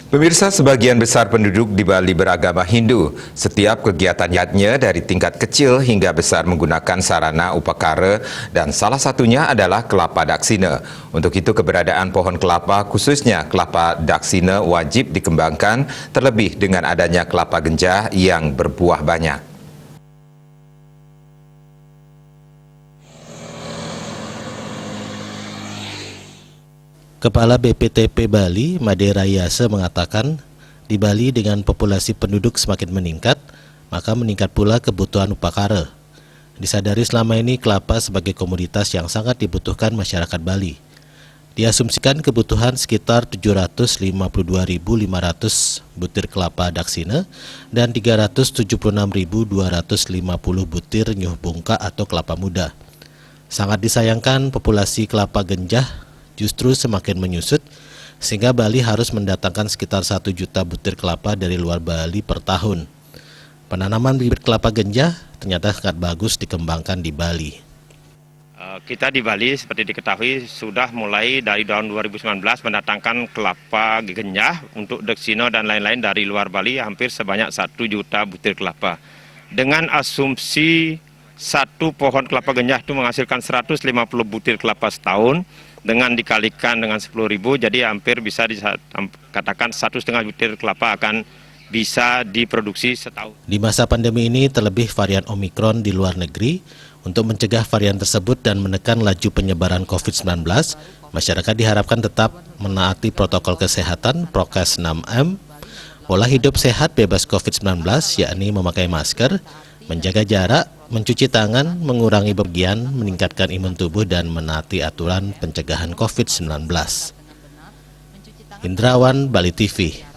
Pemirsa, sebagian besar penduduk di Bali beragama Hindu. Setiap kegiatannya dari tingkat kecil hingga besar menggunakan sarana upakara dan salah satunya adalah kelapa daksina. Untuk itu keberadaan pohon kelapa, khususnya kelapa daksina, wajib dikembangkan, terlebih dengan adanya kelapa genjah yang berbuah banyak. Kepala BPTP Bali, Made Rayasa mengatakan, di Bali dengan populasi penduduk semakin meningkat, maka meningkat pula kebutuhan upakara. Disadari selama ini kelapa sebagai komoditas yang sangat dibutuhkan masyarakat Bali. Diasumsikan kebutuhan sekitar 752.500 butir kelapa daksina dan 376.250 butir nyuh bungka atau kelapa muda. Sangat disayangkan populasi kelapa genjah justru semakin menyusut, sehingga Bali harus mendatangkan sekitar 1 juta butir kelapa dari luar Bali per tahun. Penanaman bibit kelapa genjah ternyata sangat bagus dikembangkan di Bali. Kita di Bali seperti diketahui sudah mulai dari tahun 2019 mendatangkan kelapa genjah untuk daksina dan lain-lain dari luar Bali hampir sebanyak 1 juta butir kelapa. Dengan asumsi satu pohon kelapa genjah itu menghasilkan 150 butir kelapa setahun, dengan dikalikan dengan 10.000, jadi hampir bisa dikatakan 1,5 butir kelapa akan bisa diproduksi setahun. Di masa pandemi ini terlebih varian Omikron di luar negeri, untuk mencegah varian tersebut dan menekan laju penyebaran COVID-19, masyarakat diharapkan tetap menaati protokol kesehatan Prokes 6M, pola hidup sehat bebas COVID-19 yakni memakai masker, menjaga jarak, mencuci tangan, mengurangi bepergian, meningkatkan imun tubuh dan menaati aturan pencegahan COVID-19. Indrawan, Bali TV.